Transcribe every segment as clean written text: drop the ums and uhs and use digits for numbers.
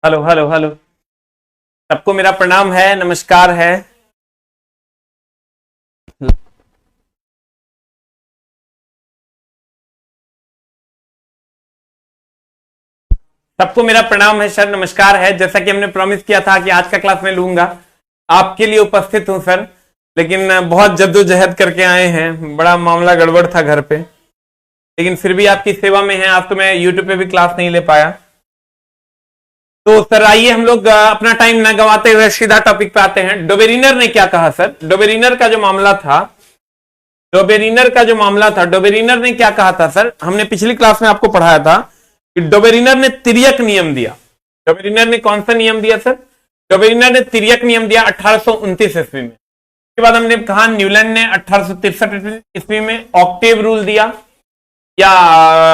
Hello hello hello. सबको मेरा प्रणाम है, नमस्कार है। सबको मेरा प्रणाम है सर, नमस्कार है। जैसा कि हमने प्रॉमिस किया था कि आज का क्लास में लूंगा, आपके लिए उपस्थित हूं सर। लेकिन बहुत जद्दोजहद करके आए हैं, बड़ा मामला गड़बड़ था घर पे, लेकिन फिर भी आपकी सेवा में है। आज तो मैं यूट्यूब पे भी क्लास नहीं ले पाया। तो सर आइए हम लोग अपना टाइम ना गंवाते हुए सीधा टॉपिक पे आते हैं। डोबेरिनर ने क्या कहा सर? डोबेरिनर का जो मामला था, डोबेरिनर ने क्या कहा था सर? हमने पिछली क्लास में आपको पढ़ाया था कि डोबेरिनर ने तिर्यक नियम दिया। डोबेरिनर ने कौन सा नियम दिया सर? डोबेरिनर ने तिर्यक नियम दिया 1829 ईस्वी में। उसके बाद हमने कहा न्यूलैंड ने 1863 ईस्वी में ऑक्टेव रूल दिया या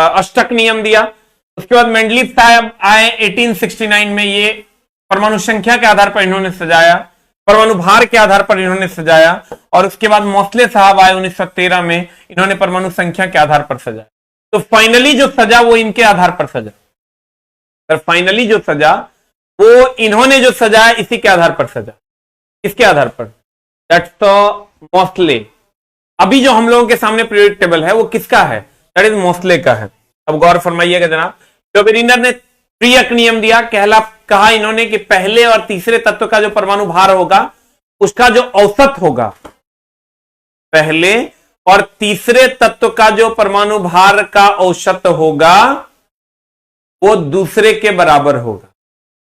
अष्टक नियम दिया। उसके बाद मेंडलीव साहब आए 1869 में, ये परमाणु संख्या के आधार पर इन्होंने सजाया, परमाणु भार के आधार पर इन्होंने सजाया। और उसके बाद मोस्ले साहब आए 1913 में, इन्होंने परमाणु संख्या के आधार पर सजाया। तो फाइनली जो सजा वो इनके आधार पर सजा सर। फाइनली जो सजा वो इन्होंने जो सजाया इसी के आधार पर सजा। इसके आधार पर दैट्स द मोस्ले। अभी जो हम लोगों के सामने पीरियोडिक टेबल है वो किसका है? दैट इज मोस्ले का है। अब गौर फरमाइएगा जनाब। डोबेरिनर ने त्रियक नियम दिया। कहा इन्होंने कि पहले और तीसरे तत्व का जो परमाणु भार होगा उसका जो औसत होगा, पहले और तीसरे तत्व का जो परमाणु भार का औसत होगा वो दूसरे के बराबर होगा।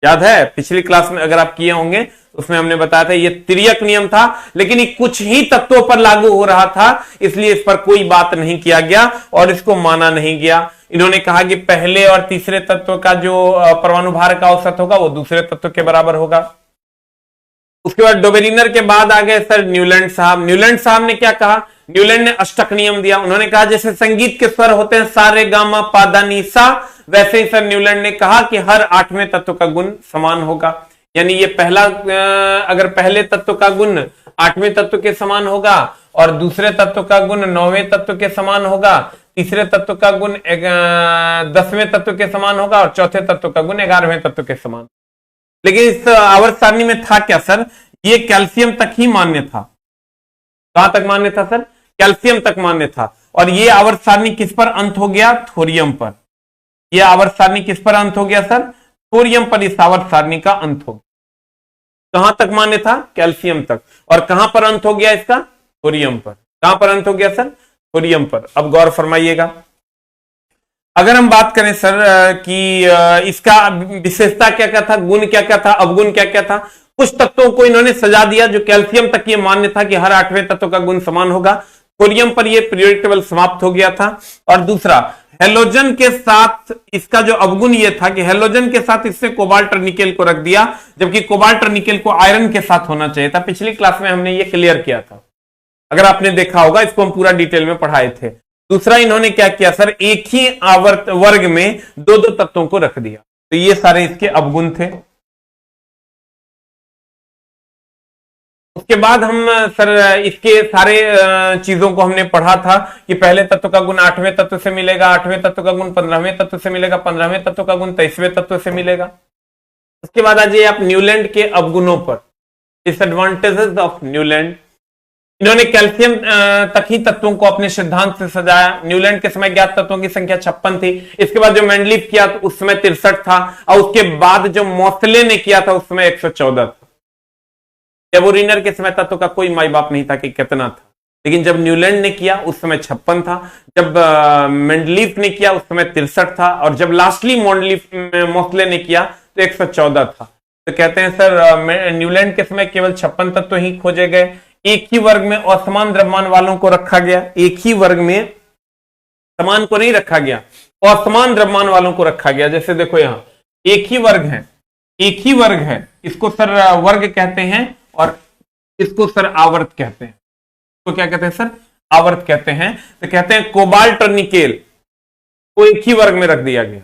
याद है पिछली क्लास में अगर आप किए होंगे उसमें हमने बताया था ये तिर्यक नियम था, लेकिन ये कुछ ही तत्वों पर लागू हो रहा था, इसलिए इस पर कोई बात नहीं किया गया और इसको माना नहीं गया। इन्होंने कहा कि पहले और तीसरे तत्व का जो परमाणु भार का औसत होगा वो दूसरे तत्व के बराबर होगा। उसके बाद डोबेरिनर के बाद आ गए सर न्यूलैंड साहब। न्यूलैंड साहब ने क्या कहा? न्यूलैंड ने अष्टक नियम दिया। उन्होंने कहा जैसे संगीत के स्वर होते हैं सा रे गा मा पा धा नी सा, वैसे ही सर न्यूलैंड ने कहा कि हर आठवें तत्व का गुण समान होगा। यानी ये पहला अगर पहले तत्व का गुण आठवें तत्व के समान होगा और दूसरे तत्व का गुण नौवें तत्व के समान होगा, तीसरे तत्व का गुण 10वें तत्व के समान होगा और चौथे तत्व का गुण 11वें तत्व के समान। लेकिन इस आवर्त सारणी में था क्या सर? ये कैल्शियम तक ही मान्य था। कहां तक मान्य था सर? कैल्शियम तक मान्य था। और ये आवर्त सारणी किस पर अंत हो गया? थोरियम पर। यह आवर्त सारणी किस पर अंत हो गया सर? थोरियम पर इस आवर्त सारणी का अंत हो गया। कहां तक मान्य था? कैल्शियम तक। और कहां पर अंत हो गया इसका? थोरियम पर। कहां पर अंत हो गया सर? थोरियम पर। अब गौर फरमाइएगा, अगर हम बात करें सर कि इसका विशेषता क्या क्या था, गुण क्या क्या था, अवगुण क्या क्या था, कुछ तत्वों को इन्होंने सजा दिया जो कैल्शियम तक ये मान्य था कि हर आठवें तत्व का गुण समान होगा। थोरियम पर ये पीरियोडिक टेबल समाप्त हो गया था। और दूसरा हेलोजन के साथ इसका जो अवगुण ये था कि हेलोजन के साथ इससे कोबाल्ट और निकेल को रख दिया, जबकि कोबाल्ट और निकेल को आयरन के साथ होना चाहिए था। पिछली क्लास में हमने ये क्लियर किया था, अगर आपने देखा होगा, इसको हम पूरा डिटेल में पढ़ाए थे। दूसरा इन्होंने क्या किया सर? एक ही आवर्त वर्ग में दो दो तत्वों को रख दिया। तो ये सारे इसके अवगुण थे। उसके बाद हम सर इसके सारे चीजों को हमने पढ़ा था कि पहले तत्व का गुण आठवें तत्व से मिलेगा, आठवें तत्व का गुण 15वें तत्व से मिलेगा, 15वें तत्व का गुण 23वें तत्व से मिलेगा। उसके बाद आ जाइए आप न्यूलैंड के अवगुणों पर, डिसएडवांटेजेस ऑफ न्यूलैंड। इन्होंने कैल्शियम तक ही तत्वों को अपने सिद्धांत से सजाया। न्यूलैंड के समय ज्ञात तत्वों की संख्या 56 थी। इसके बाद जो मेंडलीव किया तो उस समय 63 था, और उसके बाद जो मोस्ले ने किया था उस समय 114 था। डोबेरिनर के समय तत्व का कोई माई बाप नहीं था कि कितना था, लेकिन जब न्यूलैंड ने किया उस समय 56 था, जब मेंडलीव ने किया उस समय 63 था, और जब लास्टली मोस्ले ने किया तो 114 था। तो कहते हैं सर न्यूलैंड के समय केवल 56 तत्व ही खोजे गए। एक ही वर्ग में असमान द्रव्यमान वालों को रखा गया। एक ही वर्ग में समान को नहीं रखा गया, असमान द्रव्यमान वालों को रखा गया। जैसे देखो यहां एक ही वर्ग है, एक ही वर्ग है, इसको सर वर्ग कहते हैं और इसको सर आवर्त कहते हैं। तो क्या कहते हैं सर? आवर्त कहते हैं। तो कहते हैं कोबाल्ट और निकेल को एक ही वर्ग में रख दिया गया।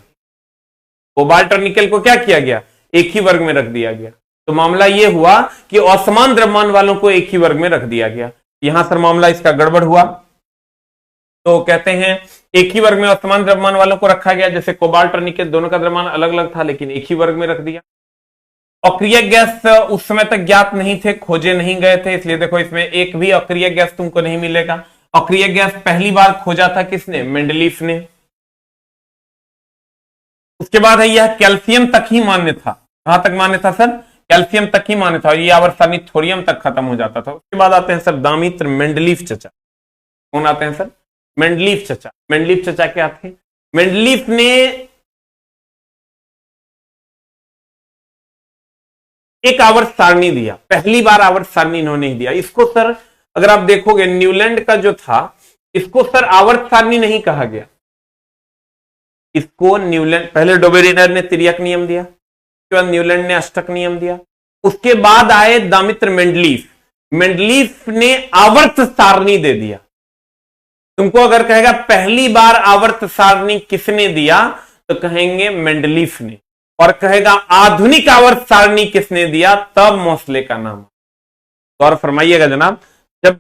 कोबाल्ट और निकेल को क्या किया गया? एक ही वर्ग में रख दिया गया। तो मामला यह हुआ कि असमान द्रव्यमान वालों को एक ही वर्ग में रख दिया गया। यहां सर मामला इसका गड़बड़ हुआ। तो कहते हैं एक ही वर्ग में असमान द्रव्यमान वालों को रखा गया, जैसे कोबाल्ट और निकेल दोनों का द्रव्यमान अलग अलग था लेकिन एक ही वर्ग में रख दिया। अक्रिय गैस उस समय तक ज्ञात नहीं थे, खोजे नहीं गए थे, इसलिए देखो इसमें एक भी अक्रिय गैस तुमको नहीं मिलेगा। अक्रिय गैस पहली बार खोजा था किसने? मेंडलीफ ने। उसके बाद है यह कैल्शियम तक ही मान्य था। कहां तक मान्य था सर? कैल्शियम तक ही मान्य था, और ये आवर्त सारणी थोरियम तक खत्म हो जाता था। उसके बाद आते हैं सर दामित्र मेंडलीफ चचा। कौन आते हैं सर? मेंडलीफ चचा। मेंडलीफ चचा क्या थे? मेंडलीफ ने एक आवर्त सारणी दिया, पहली बार आवर्त सारणी इन्होंने ही दिया। इसको सर अगर आप देखोगे न्यूलैंड का जो था, इसको सर आवर्त सारणी नहीं कहा गया। इसको न्यूलैंड, पहले डोबेरिनर ने तिर्यक नियम दिया, उसके बाद न्यूलैंड ने अष्टक नियम दिया, उसके बाद आए दामित्र मेंडलीफ। मेंडलीफ ने आवर्त सारणी दे दिया। तुमको अगर कहेगा पहली बार आवर्त सारणी किसने दिया, तो कहेंगे मेंडलीफ ने। और कहेगा आधुनिक आवर्त सारणी किसने दिया, तब मोसले का नाम। गौर फरमाइएगा जनाब, जब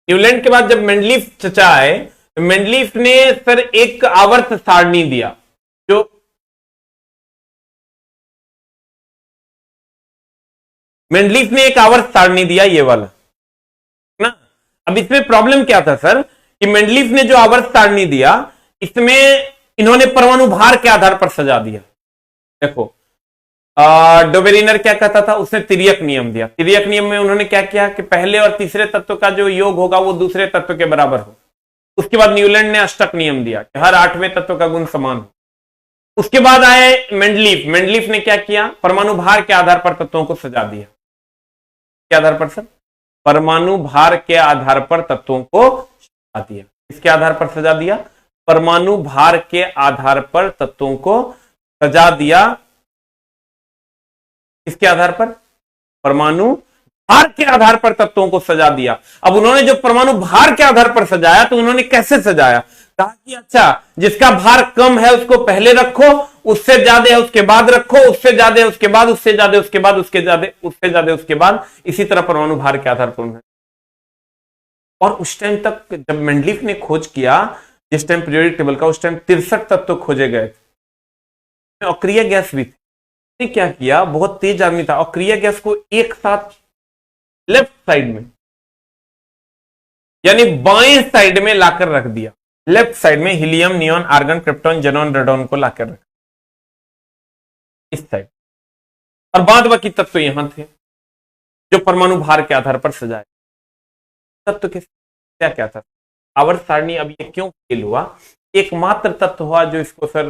न्यूलैंड के बाद जब मेंडलीफ चचा आए, तो मेंडलीफ ने सर एक आवर्त सारणी दिया, जो मेंडलीफ ने एक आवर्त सारणी दिया, ये वाला ना। अब इसमें प्रॉब्लम क्या था सर, कि मेंडलीफ ने जो आवर्त सारणी दिया, इसमें इन्होंने परमाणु भार के आधार पर सजा दिया। देखो डोबेरिनर क्या कहता था, उसने तिर्यक नियम दिया। तिर्यक नियम में उन्होंने क्या किया कि पहले और तीसरे तत्व का जो योग होगा वो दूसरे तत्व के बराबर हो। उसके बाद न्यूलैंड ने अष्टक नियम दिया कि हर 8वें तत्व का गुण समान हो। उसके बाद आए मेंडलीफ। मेंडलीफ ने क्या किया, परमाणु भार के आधार पर तत्वों को सजा दिया। के आधार पर सर? परमाणु भार के आधार पर तत्वों को सजा दिया। इसके आधार पर सजा दिया, परमाणु भार के आधार पर तत्वों को सजा दिया। इसके आधार पर परमाणु भार के आधार पर तत्वों को सजा दिया। अब उन्होंने जो परमाणु भार के आधार पर सजाया, तो उन्होंने कैसे सजाया? कहा कि अच्छा, जिसका भार कम है उसको पहले रखो, उससे ज्यादा है उसके बाद रखो, उससे ज्यादा है उसके बाद, उससे ज्यादा उसके बाद, उसके ज्यादा उससे ज्यादा उसके बाद, इसी तरह परमाणु भार के आधार पर उन्होंने। और उस टाइम तक जब मेंडलीफ ने खोज किया, जिस टाइम पीरियोडिक टेबल का, उस टाइम 63 तत्व खोजे गए थे। अक्रिय गैस भी थी। क्या किया, बहुत तेज आदमी था, अक्रिय गैस को एक साथ लेफ्ट साइड में, यानी बाएं साइड में लाकर रख दिया। लेफ्ट साइड में helium, neon, argon, krypton, xenon, radon को लाकर रख इस साइड, और बाद बाकी तत्व यहां थे जो परमाणु भार के आधार पर सजाए। तत्व के क्या क्या था? आवर्त सारणी। अब ये क्यों फेल हुआ? एकमात्र तत्व हुआ जो इसको सर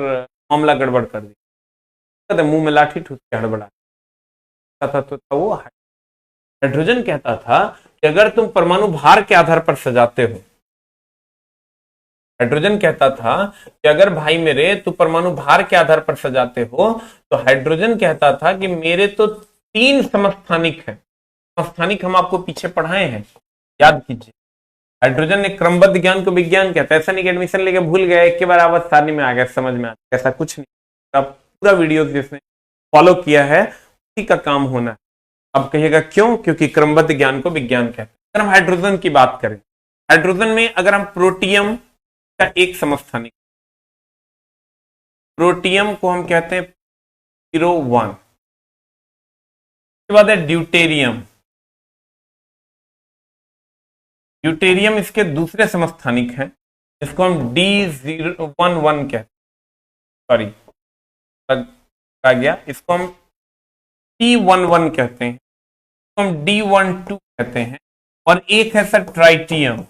मामला गड़बड़ कर दिया। मुंह में लाठी ठूस के हड़बड़ा तत्व था वो हाइड्रोजन। कहता था कि अगर तुम परमाणु भार के आधार पर सजाते हो, हाइड्रोजन कहता था कि अगर भाई मेरे तू परमाणु भार के आधार पर सजाते हो, तो हाइड्रोजन कहता था कि मेरे तो 3 समस्थानिक है। समस्थानिक हम आपको पीछे पढ़ाए हैं, याद कीजिए। हाइड्रोजन ने क्रमबद्ध ज्ञान को विज्ञान कहता है। ऐसा नहीं कि एडमिशन लेके भूल गया, एक के बार आवर्त सारणी में आ गया, समझ में आ गया, ऐसा कुछ नहीं। अब पूरा वीडियो जिसने फॉलो किया है उसी का काम होना है। अब कहिएगा क्यों? क्योंकि क्रमबद्ध ज्ञान को विज्ञान कहते हैं। अगर हम हाइड्रोजन की बात करें, हाइड्रोजन में अगर हम प्रोटियम का एक समस्थानिक, प्रोटियम को हम कहते हैं 01। उसके बाद है ड्यूटेरियम। ड्यूटेरियम इसके दूसरे समस्थानिक हैं, इसको हम D011 कहते हैं। सॉरी आ गया, इसको हम T11 कहते हैं, इसको हम D12 कहते हैं। और एक है सर ट्राइटियम।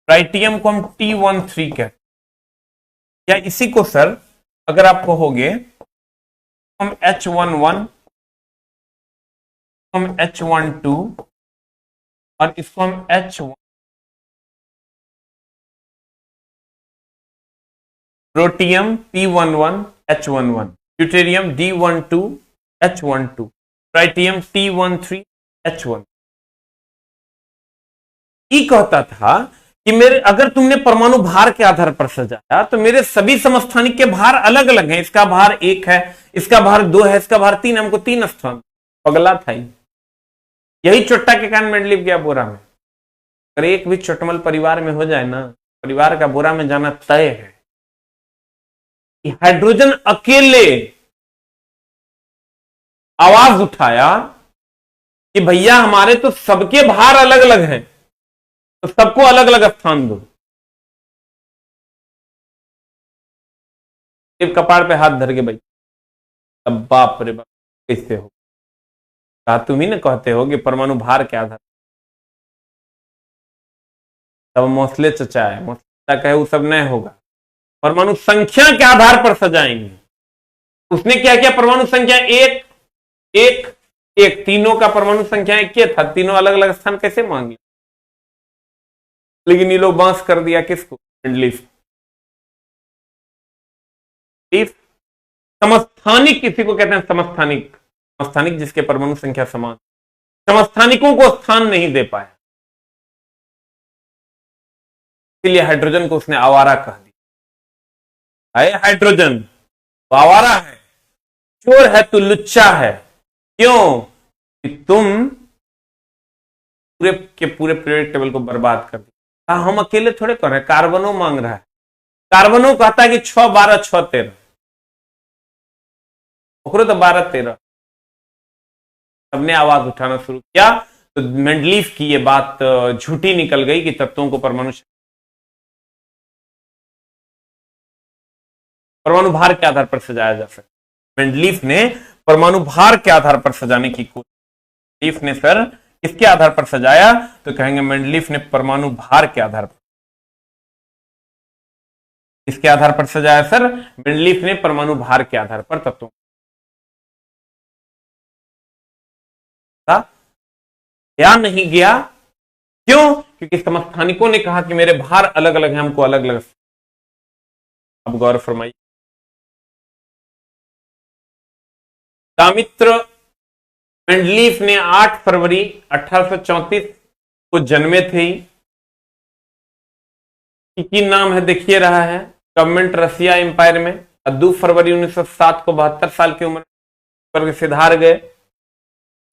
ट्राइटियम को हम T13 कहते हैं। या इसी को सर अगर आप कहोगे हम H11, हम H12 और इसको हम H1, protium P11 H11, deuterium D12 H12, tritium T13 H1। ये कहता था कि मेरे अगर तुमने परमाणु भार के आधार पर सजाया, तो मेरे सभी समस्थानिक के भार अलग अलग हैं। इसका भार 1 है, इसका भार 2 है, इसका भार 3, हमको 3 स्थान। पगला था यही चोट्टा के कारण मेंडलीफ गया बोरा में। अगर एक भी चोटमल परिवार में हो जाए ना, परिवार का बोरा में जाना तय है। कि हाइड्रोजन अकेले आवाज उठाया कि भैया हमारे तो सबके भार अलग अलग हैं, तो सबको अलग अलग स्थान दो। सिर्फ कपाड़ पे हाथ धर के भाई, अब बाप रे बाप कैसे हो, कहा तुम ही ना कहते हो कि परमाणु भार के आधार, तब मोस्ले चचा है, मोस्ले कहे वो सब नहीं होगा, परमाणु संख्या के आधार पर सजाएंगे। उसने क्या किया, परमाणु संख्या एक एक एक, तीनों का परमाणु संख्या एक ही था, तीनों अलग अलग स्थान कैसे मांगे, लेकिन ये लोग बांस कर दिया किसको, मेंडलीफ। समस्थानिक किसी को कहते हैं, समस्थानिक, समस्थानिक जिसके परमाणु संख्या समान, समस्थानिकों को स्थान नहीं दे पाया, इसलिए हाइड्रोजन को उसने आवारा कह दिया। है हाइड्रोजन तो आवारा है, चोर है तू, लुच्चा है, क्यों कि तुम पूरे के पूरे पीरियडिक टेबल को बर्बाद कर दिया। हम अकेले थोड़े कर रहे हैं, कार्बनो मांग रहा है, कार्बनो कहता है कि 6 12 6 13, तो 12 13, सबने आवाज उठाना शुरू किया, तो मेंडलीफ की ये बात झूठी निकल गई कि तत्वों को परमाणु भार के आधार पर सजाया जा सकता। मेंडलीफ ने परमाणु भार के आधार पर सजाने की कोशिश, मेंडलीफ ने सर किसके आधार पर सजाया, तो कहेंगे मेंडलीफ ने परमाणु भार के आधार पर, किसके आधार पर सजाया सर, मेंडलीफ ने परमाणु भार के आधार पर तत्वों, या नहीं गया, क्यों, क्योंकि समस्थानिकों ने कहा कि मेरे भार अलग अलग हैं, हमको अलग अलग। अब गौर फरमाइए, दामित्र मेंडलीफ ने 8 फरवरी 1834 को जन्मे थे। की नाम है देखिए रहा है, गवर्नमेंट रसिया एम्पायर में, 2 फरवरी 1907 को 72 साल की उम्र पर सिधार गए।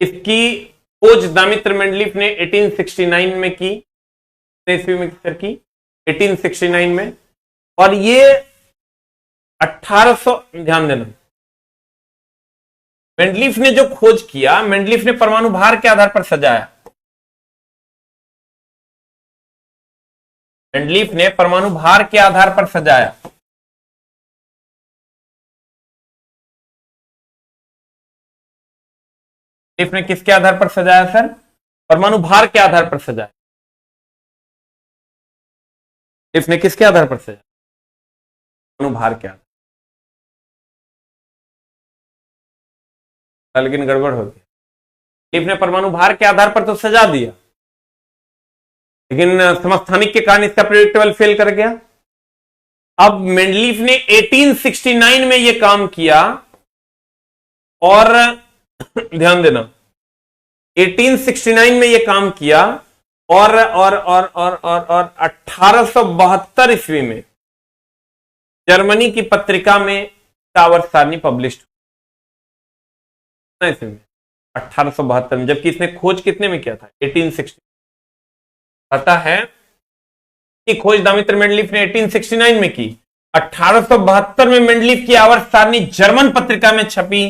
इसकी खोज दामित्र मेंडलीफ ने 1869 में की, ईस्वी में सर की 1869 में, और ये 1800, ध्यान देना, मेंडलीफ ने जो खोज किया, मेंडलीफ ने परमाणु भार के आधार पर सजाया, मेंडलीफ ने परमाणु भार के आधार पर सजाया। मेंडलीफ ने किसके आधार पर सजाया सर, परमाणु भार के आधार पर सजाया। मेंडलीफ ने किसके आधार पर सजाया, परमाणु भार के आधार, लेकिन गड़बड़ हो गई। मेंडलीफ ने परमाणु भार के आधार पर तो सजा दिया, लेकिन समस्थानिक के कारण इसका पीरियडिक टेबल फेल कर गया। अब मेंडलीफ ने 1869 में यह काम किया, और ध्यान देना 1869 में यह काम किया, और 1872 ईस्वी में जर्मनी की पत्रिका में टावर सारणी पब्लिश, 1872 में, जबकि इसने खोज कितने में किया था, 1860। पता है कि खोज दामित्र मेंडलीफ ने 1869 में की, 1872 में मेंडलीफ की आवर्त सारणी जर्मन पत्रिका में छपी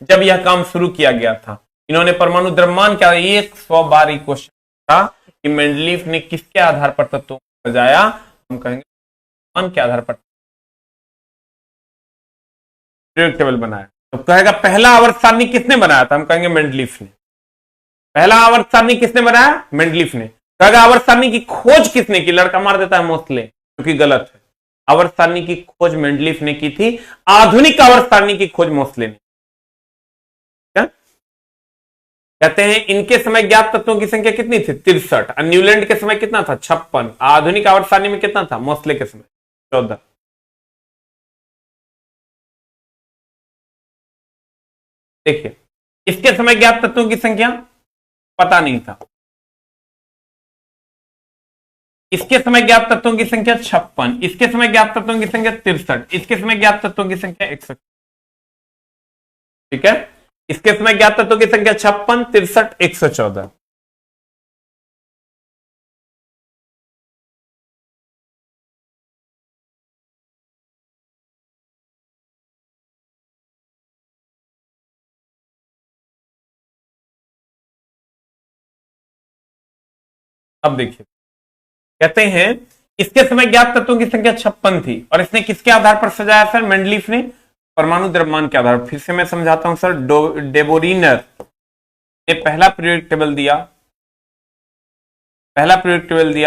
जब यह काम शुरू किया गया था। इन्होंने परमाणु द्रव्यमान क्या, 100 बार ये क्वेश्चन था कि मेंडलीफ ने किसके आधार पर तत्वों को सजाया, हम कहेंगे द्रव्यमान के आधार पर पीरियडिक टेबल बनाया। तो कहेगा पहला आवर्त सारणी किसने बनाया था, हम कहेंगे मेंडलीफ ने। पहला आवर्त सारणी किसने बनाया, मेंडलीफ ने। कहेगा आवर्त सारणी की खोज किसने की, लड़का मार देता है मोस्ले, क्योंकि गलत है। आवर्त सारणी की खोज मेंडलीफ ने की थी, आधुनिक आवर्त सारणी की खोज मोस्ले ने। क्या कहते हैं, इनके समय ज्ञात तत्वों की संख्या कितनी थी, 63। न्यूलैंड के समय कितना था, 56। आधुनिक आवर्त सारणी में कितना था, मोस्ले के समय 14। देखिए, इसके समय ज्ञात तत्वों की संख्या पता नहीं था, इसके समय ज्ञात तत्वों की संख्या 56, इसके समय ज्ञात तत्वों की संख्या 63, इसके समय ज्ञात तत्वों की संख्या 61। ठीक है, इसके समय ज्ञात तत्वों की संख्या 56, 63, 114। अब देखिए, कहते हैं इसके समय ज्ञात तत्वों की संख्या 56 थी और इसने किसके आधार पर सजाया सर? मेंडलीफ ने परमाणु द्रव्यमान के आधार पर। फिर से मैं समझाता हूं सर, डेबोरिनर ने पहला पीरियोडिक टेबल दिया,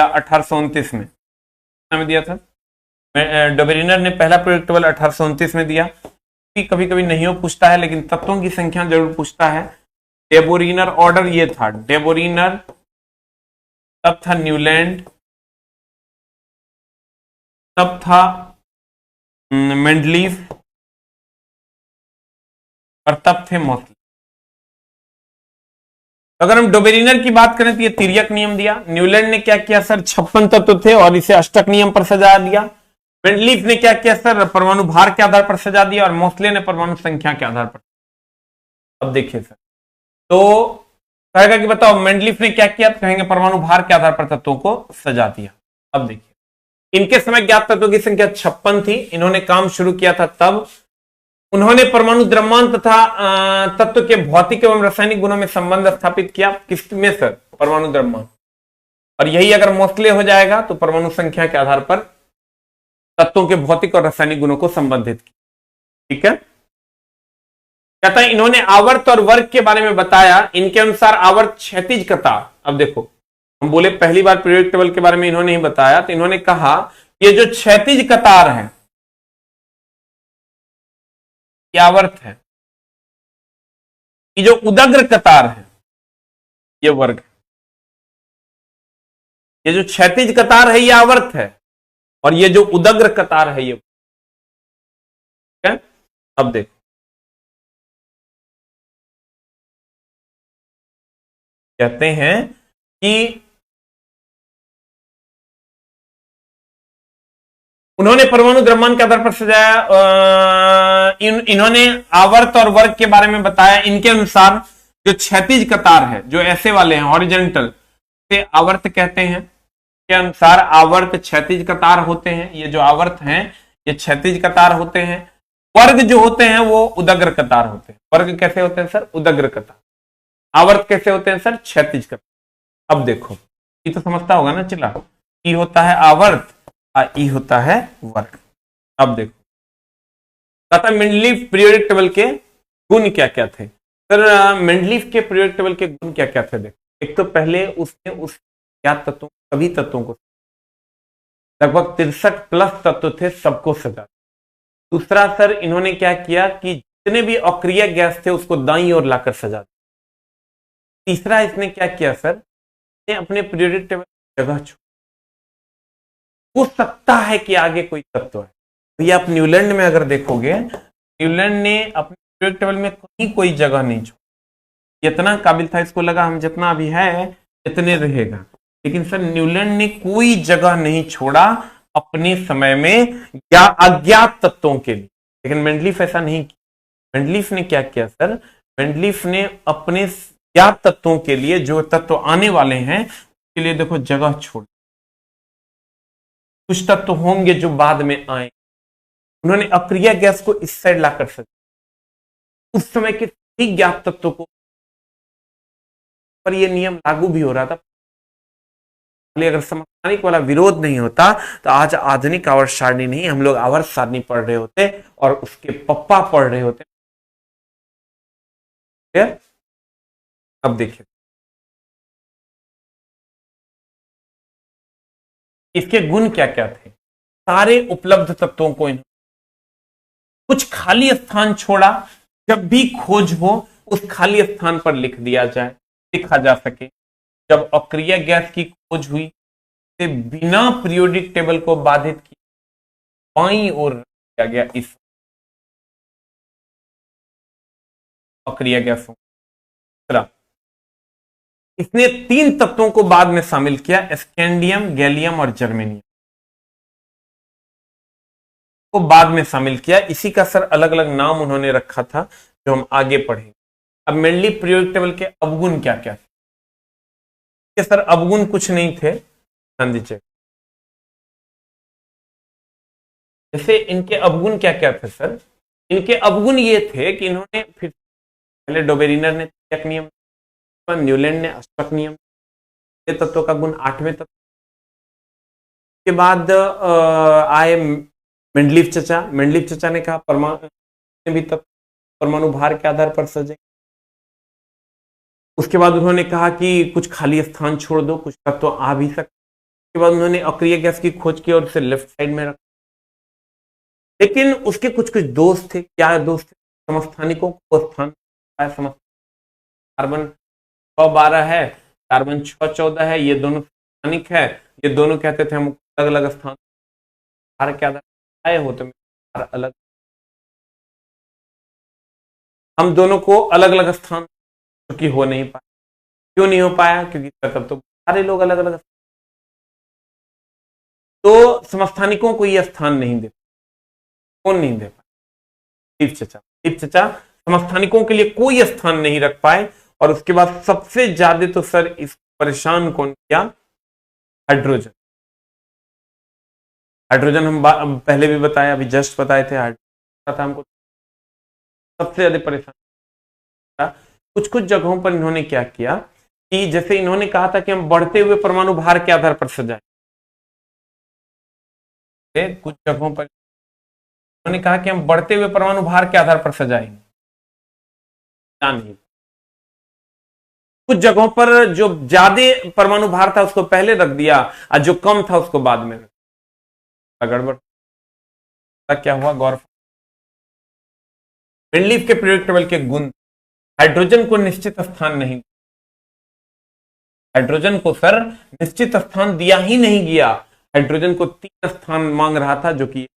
1829 में दिया था। डोबेरिनर ने पहला पीरियोडिक टेबल 1829 में दिया। कभी कभी नहीं हो पूछता है, लेकिन तत्वों की संख्या जरूर पूछता है। डेबोरिनर ऑर्डर ये था, डेबोरिनर, तब था न्यूलैंड, तब था मेंडलीफ और तब थे मोस्ले। अगर हम डोबेरिनर की बात करें तो ये तिर्यक नियम दिया। न्यूलैंड ने क्या किया सर? 56 तत्व थे और इसे अष्टक नियम पर सजा दिया। मेंडलीफ ने क्या किया सर? परमाणु भार के आधार पर सजा दिया। और मोस्ले ने परमाणु संख्या के आधार पर। अब देखिए सर, तो कहेगा कि बताओ मेंडलीफ ने क्या किया? तो कहेंगे परमाणु भार के आधार पर तत्वों को सजा दिया। अब देखिए, इनके समय ज्ञात तत्वों की संख्या 56 थी। इन्होंने काम शुरू किया था तब उन्होंने परमाणु द्रव्यमान तथा तत्व के भौतिक एवं रासायनिक गुणों में संबंध स्थापित किया। किसमें सर? परमाणु द्रव्यमान। और यही अगर मोस्ले हो जाएगा तो परमाणु संख्या के आधार पर तत्वों के भौतिक और रासायनिक गुणों को संबंधित किया। ठीक है, कहता है इन्होंने आवर्त और वर्ग के बारे में बताया। इनके अनुसार आवर्त क्षैतिज कतार। अब देखो, हम बोले पहली बार पीरियोडिक टेबल के बारे में इन्होंने ही बताया, तो इन्होंने कहा ये जो क्षैतिज कतार है ये आवर्त है, ये जो उदग्र कतार है ये वर्ग है, ये जो क्षैतिज कतार है ये आवर्त है और ये जो उदग्र कतार है ये। ठीक है, अब देखो, कहते हैं कि उन्होंने परमाणु द्रव्यमान के आधार पर सजाया। इन्होंने आवर्त और वर्ग के बारे में बताया। इनके अनुसार जो क्षैतिज कतार है, जो ऐसे वाले हैं हॉरिजॉन्टल, से आवर्त कहते हैं। के अनुसार आवर्त क्षैतिज कतार होते हैं। ये जो आवर्त हैं ये क्षैतिज कतार होते हैं। वर्ग जो होते हैं वो उदग्र कतार होते हैं। वर्ग कैसे होते हैं सर? उदग्र कतार। आवर्त कैसे होते हैं सर? क्षैतिज कतार। अब देखो, ये तो समझता होगा ना चिल्ला, ई होता है आवर्त और ई होता है वर्ग। अब देखो, कहता मेंडलीफ पीरियोडिक टेबल के गुण क्या क्या थे सर? मेंडलीफ के पीरियोडिक टेबल के गुण क्या क्या थे? देखो, एक तो पहले उसने उस ज्ञात तत्वों, सभी तत्वों को, लगभग 63 प्लस तत्व थे, सबको सजा। दूसरा सर, इन्होंने क्या किया कि जितने भी अक्रिय गैस थे उसको दाईं ओर लाकर सजा। तीसरा इसने क्या किया सर? इसने अपने पीरियोडिक टेबल जगह छोड़, हो सकता है कि आगे कोई तत्व है। भैया आप न्यूलैंड में अगर देखोगे, न्यूलैंड ने अपने पीरियोडिक टेबल में कहीं कोई जगह नहीं छोड़ी। इतना काबिल था, इसको लगा हम जितना अभी है इतने रहेगा, लेकिन सर न्यूलैंड ने कोई जगह नहीं छोड़ा अपने समय में या अज्ञात तत्वों के लिए। लेकिन मेंडलीफ ऐसा नहीं किया। मेंडलीफ ने क्या किया सर? मेंडलीफ ने अपने ज्ञात तत्वों के लिए, जो तत्व आने वाले हैं उसके लिए देखो जगह छोड़। कुछ तत्व होंगे जो बाद में आए, उन्होंने अक्रिय गैस को इस साइड लाकर सजा। उस समय के सभी ज्ञात तत्वों को पर यह नियम लागू भी हो रहा था। अगर समस्थानिक वाला विरोध नहीं होता तो आज आधुनिक आवर्त सारणी नहीं, हम लोग आवर्त सारणी पढ़ रहे होते और उसके पप्पा पढ़ रहे होते। अब देखिए, इसके गुण क्या क्या थे? सारे उपलब्ध तत्वों को कुछ खाली स्थान छोड़ा, जब भी खोज हो उस खाली स्थान पर लिख दिया जाए, लिखा जा सके। जब अक्रिय गैस की खोज हुई तो बिना पीरियोडिक टेबल को बाधित किए बाईं ओर किया गया इस अक्रिय गैसों। इसने 3 तत्वों को बाद में शामिल किया, स्कैंडियम, गैलियम और जर्मेनियम को बाद में शामिल किया। इसी का सर अलग अलग नाम उन्होंने रखा था जो हम आगे पढ़ेंगे। अब मेनली पीरियोडिक टेबल के अवगुण क्या क्या थे? सर अवगुण कुछ नहीं थे, ध्यान दीजिए। जैसे इनके अवगुण क्या क्या थे सर? इनके अवगुण ये थे कि इन्होंने फिर पहले डोबेरिनर ने त्रियक नियम, न्यूलैंड ने अष्टक नियम, तत्व का गुण 8वें तत्व। के बाद आए मेंडलीव चचा। मेंडलीव चचा ने कहा परमाणु भी तत्व परमाणु भार के आधार पर सजे। उसके बाद उन्होंने कहा कि कुछ खाली स्थान छोड़ दो, कुछ तत्व आ भी सकते। उसके बाद उन्होंने अक्रिय गैस की खोज की और उसे लेफ्ट साइड में रखा। लेकिन उसके कुछ कुछ दोष थे। क्या दोष थे? समस्थानिकों को स्थान कार्बन 612 है, कार्बन 614 है, ये दोनों स्थानिक है। ये दोनों कहते थे हम अलग अलग स्थान भार के आधार पर आए हो तो अलग, हम दोनों को अलग अलग स्थान क्योंकि हो नहीं पाया। क्यों नहीं हो पाया? क्योंकि तब तो सारे लोग अलग अलग, तो समस्थानिकों को यह स्थान नहीं दे। कौन नहीं दे पाए? लीव चचा समस्थानिकों के लिए कोई स्थान नहीं रख पाए। और उसके बाद सबसे ज्यादा तो सर इस परेशान कौन किया? हाइड्रोजन। हाइड्रोजन हम पहले भी बताया, अभी जस्ट बताए थे, हाइड्रोजन था हमको सबसे ज्यादा परेशान। कुछ कुछ जगहों पर इन्होंने क्या किया कि जैसे इन्होंने कहा था कि हम बढ़ते हुए परमाणु भार के आधार पर सजाए। कुछ जगहों पर उन्होंने कहा कि हम बढ़ते हुए परमाणु भार के आधार पर सजाएंगे, नहीं। कुछ जगहों पर जो ज्यादा परमाणु भार था उसको पहले रख दिया और जो कम था उसको बाद में रख। गड़बड़ क्या हुआ? गौर। मेंडलीव के पीरियोडिक टेबल के गुण हाइड्रोजन को निश्चित स्थान नहीं, हाइड्रोजन को सर निश्चित स्थान दिया ही नहीं गया। हाइड्रोजन को 3 स्थान मांग रहा था, जो कि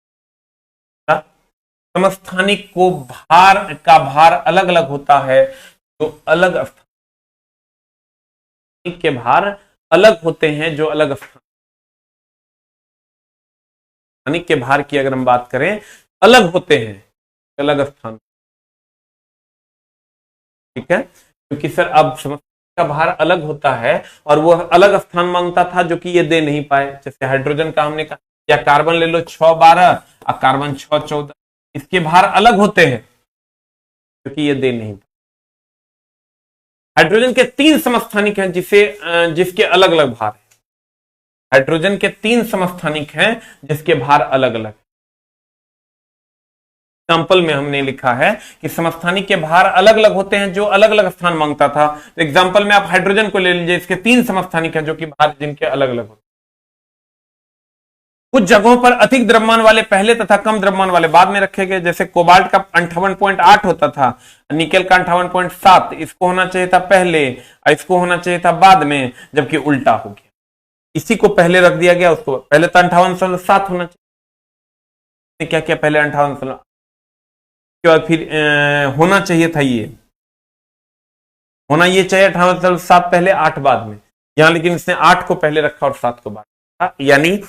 समस्थानिक को भार का भार अलग अलग होता है, जो अलग स्थानिक के भार अलग होते हैं, जो अलग स्थानिक के भार की अगर हम बात करें अलग होते हैं अलग स्थान। ठीक है, क्योंकि सर अब का भार अलग होता है और वो अलग स्थान मांगता था, जो कि ये दे नहीं पाए। जैसे हाइड्रोजन का हमने कहा, या कार्बन ले लो 612 और कार्बन 614, इसके भार अलग होते हैं क्योंकि ये दे नहीं पाए। हाइड्रोजन के 3 समस्थानिक हैं जिसके अलग अलग भार है। हाइड्रोजन के 3 समस्थानिक हैं जिसके भार अलग अलग। एग्जाम्पल में हमने लिखा है कि समस्थानिक के भार अलग अलग होते हैं, जो अलग अलग स्थान मांगता था। तो एग्जाम्पल में आप हाइड्रोजन को ले लीजिए, इसके 3 समस्थानिक हैं जो कि भार जिनके अलग अलग होते हैं। कुछ जगहों पर अधिक द्रव्यमान वाले पहले तथा कम द्रव्यमान वाले बाद में रखे गए। जैसे कोबाल्ट का 58.8 होता था, निकेल का 58.7, इसको होना चाहिए था पहले और इसको होना चाहिए था बाद में, जबकि उल्टा हो गया। इसी को पहले रख दिया गया, उसको पहले तो 58.7 होना चाहिए। क्या क्या पहले 58, के बाद फिर होना चाहिए था, ये होना ये चाहिए 58.7 पहले 8 बाद में, यहां लेकिन इसने 8 को पहले रखा और 7 को बाद रखा। यानी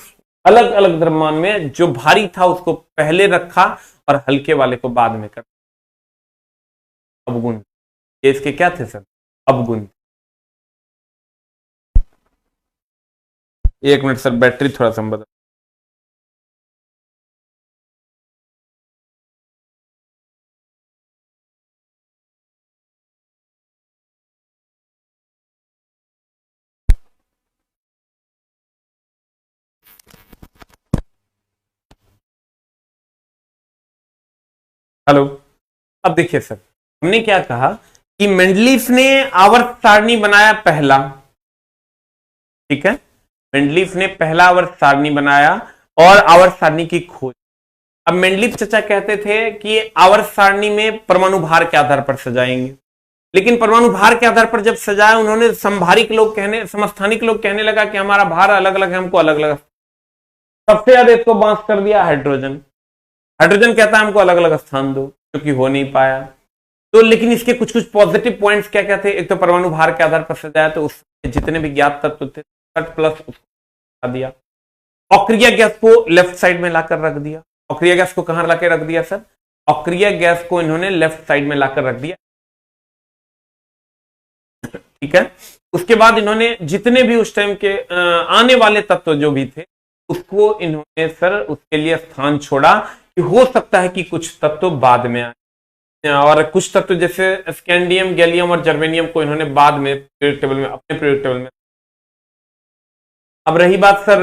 अलग अलग द्रव्यमान में जो भारी था उसको पहले रखा और हल्के वाले को बाद में कर। अवगुण ये इसके क्या थे सर? अवगुण। एक मिनट सर, बैटरी थोड़ा सा बदल। हेलो, अब देखिए सर, हमने क्या कहा कि मेंडलीफ ने आवर्त सारणी बनाया पहला। ठीक है, मेंडलीफ ने पहला आवर्त सारणी बनाया और आवर्त सारणी की खोज। अब मेंडलीफ चचा कहते थे कि आवर्त सारणी में परमाणु भार के आधार पर सजाएंगे, लेकिन परमाणु भार के आधार पर जब सजाया, उन्होंने समभारिक लोग कहने, समस्थानिक लोग कहने लगा कि हमारा भार अलग अलग है, हमको अलग अलग। सबसे ज्यादा इसको बांस कर दिया हाइड्रोजन। हाइड्रोजन कहता है हमको अलग अलग स्थान दो, क्योंकि हो नहीं पाया। तो लेकिन इसके कुछ कुछ पॉजिटिव पॉइंट्स क्या क्या थे? एक तो परमाणु भार के आधार पर सजाया, तो उसके जितने भी ज्ञात तत्व थे 60+ उसको दिया। अक्रिय गैस को लेफ्ट साइड में लाकर रख दिया। अक्रिय गैस को कहां लाकर रख दिया सर? अक्रिय गैस को इन्होंने लेफ्ट साइड में लाकर रख दिया। ठीक है, उसके बाद इन्होंने जितने भी उस टाइम के आने वाले तत्व जो भी थे, उसको इन्होंने सर उसके लिए स्थान छोड़ा कि हो सकता है कि कुछ तत्व बाद में आए, और कुछ तत्व जैसे स्कैंडियम, गैलियम और जर्मेनियम को इन्होंने बाद में पीरियोडिक टेबल में, अपने पीरियोडिक टेबल में। अब रही बात सर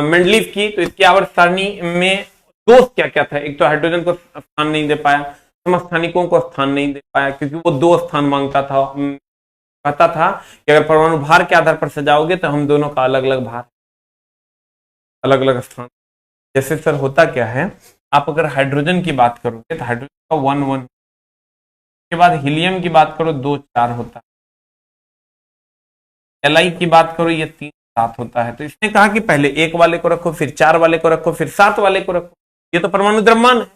मेंडलीव की, तो इसकी आवर्त सारणी में दोष क्या क्या था? एक तो हाइड्रोजन को स्थान नहीं दे पाया, समस्थानिकों को स्थान नहीं दे पाया, क्योंकि वो 2 स्थान मांगता था। कहता था कि अगर परमाणु भार के आधार पर सजाओगे तो हम दोनों का अलग अलग भार, अलग अलग स्थान। जैसे सर होता क्या है, आप अगर हाइड्रोजन की बात करोगे तो हाइड्रोजन का 1 1 के बाद हीलियम की बात करो 2 4 होता है, एलआई की बात करो ये 3 7 होता है। तो इसने कहा कि पहले 1 वाले को रखो, फिर 4 वाले को रखो, फिर 7 वाले को रखो। ये तो परमाणु द्रव्यमान है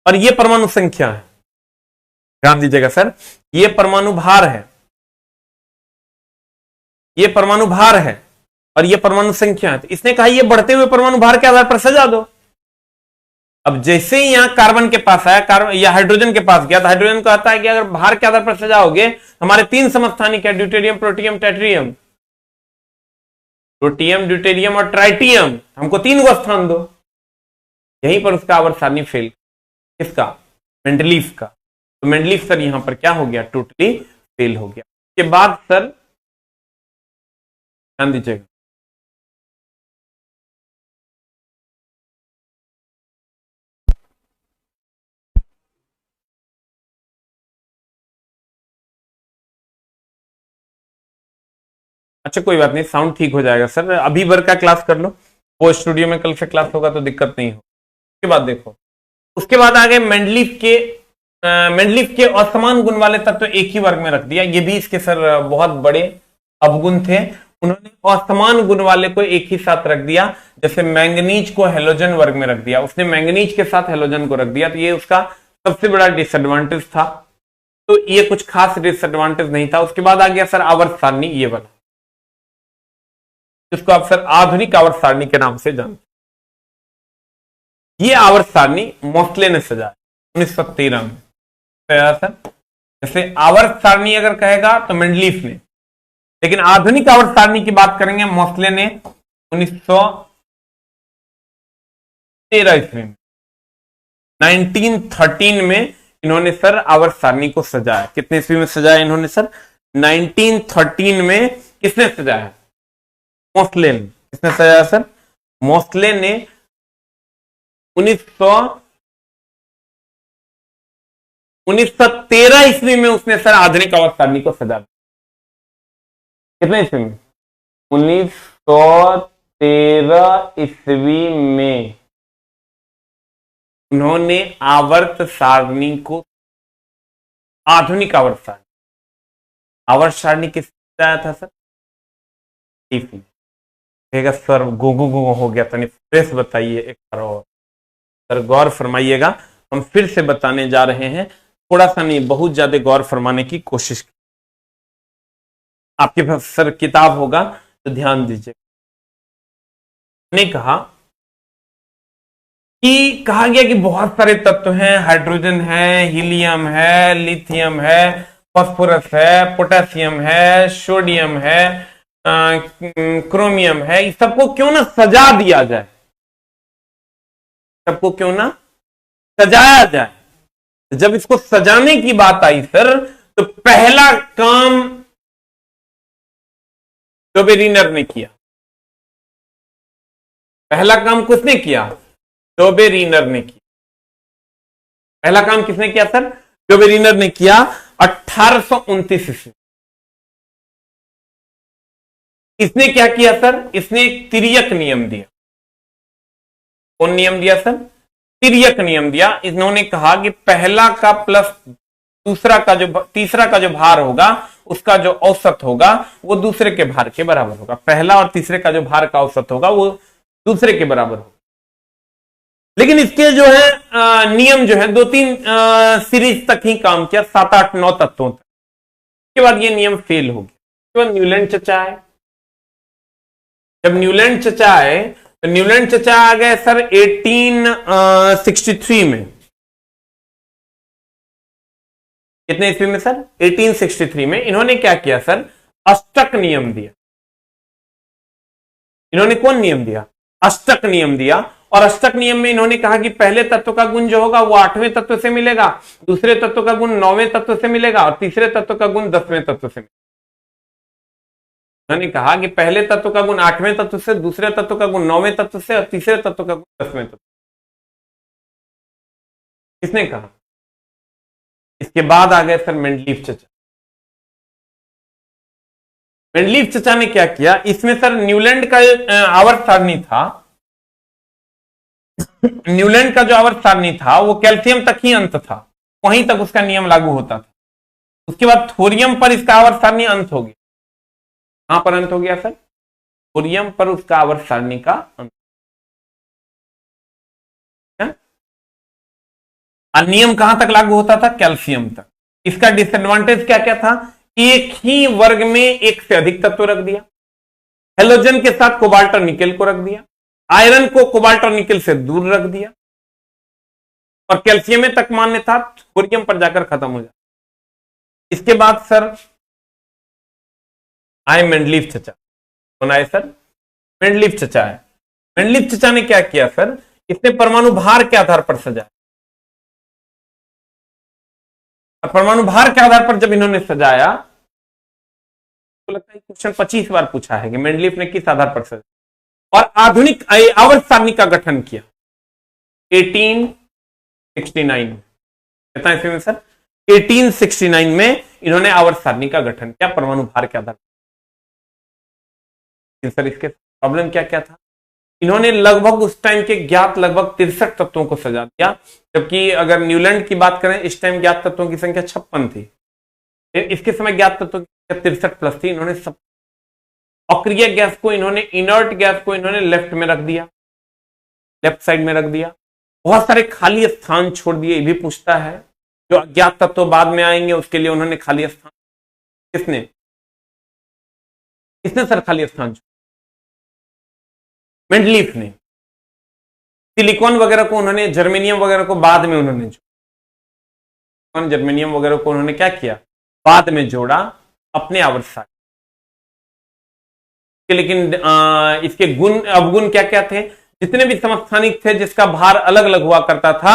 और ये परमाणु संख्या है। ध्यान दीजिएगा सर, ये परमाणु भार है, ये परमाणु भार है और ये परमाणु संख्या है। तो इसने कहा ये बढ़ते हुए परमाणु भार के आधार पर सजा दो। अब जैसे ही यहां कार्बन के पास आया, कार्बन या हाइड्रोजन के पास गया, तो हाइड्रोजन को आता है कि अगर भार के आधार पर सजाओगे, हमारे 3 समस्थानिक है, deuterium, protium, tritium, protium, deuterium और ट्राइटियम, हमको 3 को स्थान दो। यहीं पर उसका आवर्त सारणी फेल, किसका? मेंडलीव का। तो मेंडलीव सर यहां पर क्या हो गया? टोटली फेल हो गया। उसके बाद सर ध्यान दीजिएगा, अच्छा कोई बात नहीं, साउंड ठीक हो जाएगा सर। अभी भर का क्लास कर लो, वो स्टूडियो में कल से क्लास होगा तो दिक्कत नहीं हो। उसके बाद देखो, उसके बाद आगे मेंडलीव के असमान गुण वाले तत्व एक ही वर्ग में रख दिया। ये भी इसके सर बहुत बड़े अवगुण थे। उन्होंने असमान गुण वाले को एक ही साथ रख दिया। जैसे मैंगनीज को हेलोजन वर्ग में रख दिया, उसने मैंगनीज के साथ हेलोजन को रख दिया, तो ये उसका सबसे बड़ा डिसएडवांटेज था। तो ये कुछ खास डिसएडवांटेज नहीं था। उसके बाद आ गया सर आवर्त सारणी, ये वाला, जिसको आप सर आधुनिक आवर्त सारणी के नाम से जानते। ये आवर्त सारणी मोस्ले ने सजाया 1913 में। सर जैसे आवर्त सारणी अगर कहेगा तो मेंडलीव ने, लेकिन आधुनिक आवर्त सारणी की बात करेंगे मोस्ले ने 1913 ईस्वी में, 1913 में इन्होंने सर आवर्त सारणी को सजाया। कितने ईस्वी में सजाया इन्होंने सर? 1913 में। किसने सजाया? मोस्ले ने। किसने सजाया सर? मोस्ले ने 1913 ईस्वी में उसने सर आधुनिक आवर्त सारणी को सजाया। कितने ईस्वी में? 1913 ईस्वी में उन्होंने आवर्त सारणी को, आधुनिक आवर्त सारणी, आवर्त सारणी किस सजाया था सर? सर गो गो गो हो गया, तनी फ्रेश बताइए एक बार और सर, गौर फरमाइएगा। हम फिर से बताने जा रहे हैं, थोड़ा सा नहीं बहुत ज्यादा गौर फरमाने की कोशिश की। आपके पास सर किताब होगा तो ध्यान दीजिए। ने कहा गया कि बहुत सारे तत्व हैं, हाइड्रोजन है, हीलियम है, लिथियम है, फास्फोरस है, पोटेशियम है, सोडियम है, क्रोमियम है, इस सबको क्यों ना सजा दिया जाए, सबको क्यों ना सजाया जाए। जब इसको सजाने की बात आई सर, तो पहला काम डोबेरिनर ने किया। पहला काम किसने किया? डोबेरिनर ने किया। पहला काम किसने किया सर? डोबेरिनर ने किया 1829 ईस्वी। इसने क्या किया सर? इसने एक तिर्यक नियम दिया। कौन नियम दिया सर? तिर्यक नियम दिया। इन्होंने कहा कि पहला का प्लस दूसरा का जो तीसरा का जो भार होगा, उसका जो औसत होगा वो दूसरे के भार के बराबर होगा। पहला और तीसरे का जो भार का औसत होगा वो दूसरे के बराबर होगा। लेकिन इसके जो है नियम जो है 2-3 सीरीज तक ही काम किया, 7 8 9 तत्वों तक। उसके बाद ये नियम फेल हो गया। उसके बाद न्यूलैंड चचा आए। जब न्यूलैंड चचा आए तो न्यूलैंड चचा आ गए सर 1863 में। कितने ईस्वी में सर? 1863 में। इन्होंने क्या किया सर? अष्टक नियम दिया। इन्होंने कौन नियम दिया? अष्टक नियम दिया। और अष्टक नियम में इन्होंने कहा कि पहले तत्व का गुण जो होगा वो 8वें तत्व से मिलेगा, दूसरे तत्व का गुण 9वें तत्व से मिलेगा और तीसरे तत्व का गुण 10वें तत्व से मिलेगा। उन्होंने कहा कि पहले तत्व का गुण 8वें तत्व से, दूसरे तत्व का गुण 9वें तत्व से और तीसरे तत्व का गुण 10वें तत्व। किसने कहा? इसके बाद आ गए सर मेंडलीव चचा। मेंडलीव चचा ने क्या किया, इसमें सर न्यूलैंड का आवर्त सारणी था, न्यूलैंड का जो आवर्त सारणी था वो कैल्शियम तक ही अंत था, वहीं तक उसका नियम लागू होता था। उसके बाद थोरियम पर इसका आवर्त सारणी अंत हो गया। कहां पर अंत हो गया सर? थोरियम पर उसका आवर्त सारणी का अंत। और नियम कहां तक लागू होता था? कैल्शियम तक। इसका डिसएडवांटेज क्या क्या था? एक ही वर्ग में एक से अधिक तत्व रख दिया, हेलोजन के साथ कोबाल्ट और निकेल को रख दिया, आयरन को कोबाल्ट और निकेल से दूर रख दिया, और कैल्शियम में तक मान्य था, थोरियम पर जाकर खत्म हो जाता। इसके बाद सर आए मेंडलीव चचा। कौन आए सर? मेंडलीव चचा है। मेंडलीव चचा ने क्या किया सर, इसने परमाणु भार के आधार पर सजाया। परमाणु भार के आधार पर जब इन्होंने सजाया तो लगता है क्वेश्चन 25 बार पूछा है कि मेंडलीव ने किस आधार पर सजाया और आधुनिक आवर्त सारणी का गठन किया 1869 कहता है इसमें सर 1869 में इन्होंने आवर्त सारणी का गठन किया परमाणु भार के आधार पर। सर इसके प्रॉब्लम क्या क्या था? इन्होंने लगभग उस टाइम के ज्ञात लगभग 63 तत्वों को सजा दिया, जबकि अगर न्यूलैंड की बात करें इस टाइम ज्ञात तत्वों की संख्या 56 थी, इसके समय ज्ञात तत्वों की संख्या 63 प्लस थी। इन्होंने सब अक्रिय गैस को, इन्होंने इनर्ट गैस को इन्होंने लेफ्ट में रख दिया, लेफ्ट साइड में रख दिया। बहुत सारे खाली स्थान छोड़ दिए। ये भी पूछता है जो अज्ञात तत्व बाद में आएंगे उसके लिए उन्होंने खाली स्थान, किसने सर खाली स्थान छोड़? मेंडलीव ने। सिलिकॉन वगैरह को उन्होंने, जर्मेनियम वगैरह को बाद में उन्होंने जोड़ा, जर्मेनियम वगैरह को उन्होंने क्या किया? बाद में जोड़ा अपने आवर्त सारणी। लेकिन इसके गुण अवगुण क्या क्या थे? जितने भी समस्थानिक थे जिसका भार अलग अलग हुआ करता था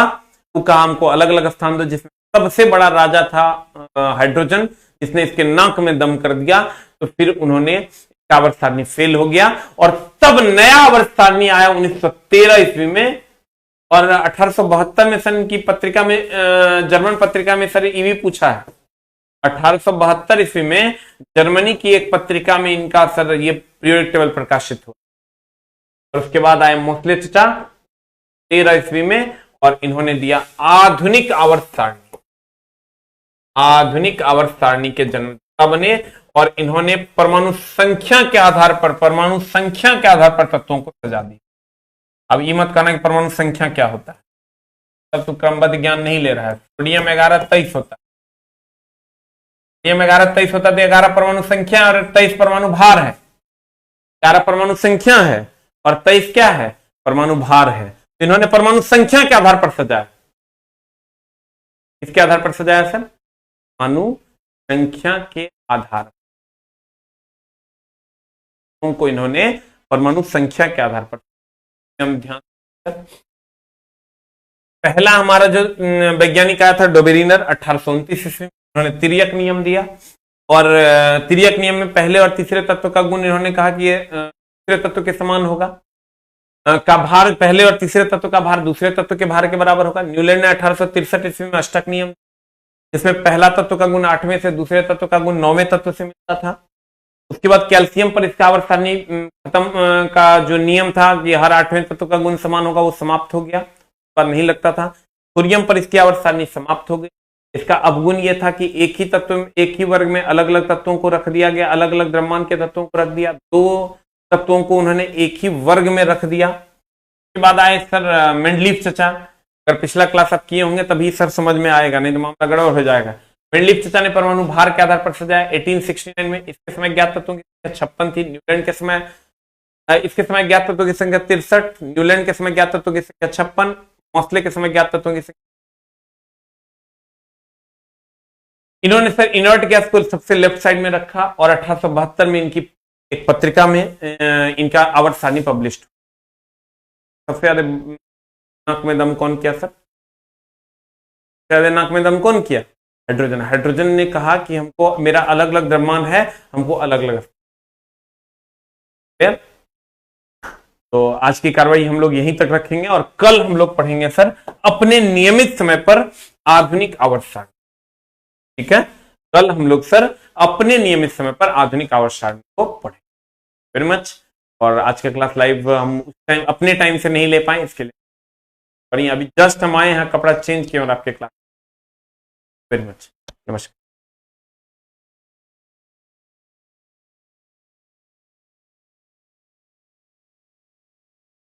वो काम को अलग अलग स्थान दो। जिसमें सबसे बड़ा राजा था हाइड्रोजन, जिसने इसके नाक में दम कर दिया, तो फिर उन्होंने आवर्त सारणी फेल हो गया और तब नया आवर्त सारणी आया 1913 ईस्वी में। और 1872 में सर की पत्रिका में, जर्मन पत्रिका में सर ये भी पूछा है, 1872 ईस्वी में जर्मनी की एक पत्रिका में इनका सर ये पीरियोडिक टेबल प्रकाशित हुआ। और उसके बाद आए मोस्ले चचा 13 ईस्वी में और इन्होंने दिया आधुनिक आवर्त सारणी। आधुनिक आवर्त सारणी के जन्मदाता बने और इन्होंने परमाणु संख्या के आधार पर, परमाणु संख्या के आधार पर तत्वों को सजा दिया। अब ये मत कहना कि परमाणु संख्या क्या होता है, तब तो क्रमबद्ध ज्ञान नहीं ले रहा है। सोडियम 11 23 होता है, सोडियम 11 23 होता है तो 11 परमाणु संख्या और 23 परमाणु भार है। 11 परमाणु संख्या है और 23 क्या है? परमाणु भार है। तो इन्होंने परमाणु संख्या के आधार पर सजाया। किसके आधार पर सजाया सर? परमाणु संख्या के आधार पर को इन्होंने परमाणु संख्या के आधार पर ध्यान। पहला हमारा जो वैज्ञानिक आया था डोबेरिनर 1829 ईस्वी में, उन्होंने तिर्यक नियम दिया और तिर्यक नियम में पहले और तीसरे तत्व का गुण इन्होंने कहा कि ये तीसरे तत्व के समान होगा, का भार पहले और तीसरे तत्व का भार दूसरे तत्व के भार के बराबर होगा। न्यूलैंड ने 1863 ईस्वी में अष्टक नियम, जिसमें पहला तत्व का गुण 8वें से, दूसरे तत्व का गुण 9वें तत्व से मिलता था। उसके बाद कैल्शियम पर इसका आवर्त सारणी खत्म का जो नियम था कि हर 8वें तत्व का गुण समान होगा, वो समाप्त हो गया, पर नहीं लगता था। थोरियम पर इसकी आवर्त सारणी समाप्त हो गई। इसका अवगुण यह था कि एक ही तत्व, एक ही वर्ग में अलग अलग तत्वों को रख दिया गया, अलग अलग द्रव्यमान के तत्वों को रख दिया, दो तत्वों को उन्होंने एक ही वर्ग में रख दिया। उसके बाद आए सर मेंडलीव चचा। अगर पिछला क्लास आप किए होंगे तभी सर समझ में आएगा, नहीं तो मामला गड़बड़ हो जाएगा। मेंडलीव चचा ने परमाणु भार के आधार पर सजाया 1869 में। इसके समय ज्ञात तत्वों की संख्या 56 थी। न्यूलैंड के समय, इसके समय ज्ञात तत्वों की संख्या 63, न्यूलैंड के समय ज्ञात तत्वों की संख्या 56, मोस्ले के समय ज्ञात तत्वों की संख्या। इन्होंने सर इनर्ट गैस को सबसे लेफ्ट साइड में रखा और 1872 में इनकी एक पत्रिका में इनका आवर्त सारणी पब्लिश। सबसे ज्यादा नाक में दम कौन किया सर? सबसे ज्यादा नाक में दम कौन किया? हाइड्रोजन। हाइड्रोजन ने कहा कि हमको, मेरा अलग अलग द्रव्यमान है, हमको अलग अलग क्लियर? तो आज की कार्रवाई हम लोग यहीं तक रखेंगे और कल हम लोग पढ़ेंगे सर अपने नियमित समय पर आधुनिक आवर्त सारणी। ठीक है, कल हम लोग सर अपने नियमित समय पर आधुनिक आवर्त सारणी को पढ़ेंगे। Very much. और आज का क्लास लाइव हम उस टाइम अपने टाइम से नहीं ले पाए, इसके लिए पर अभी जस्ट हम आए हैं, कपड़ा चेंज किया और आपके क्लास। वेरी मच, नमस्कार।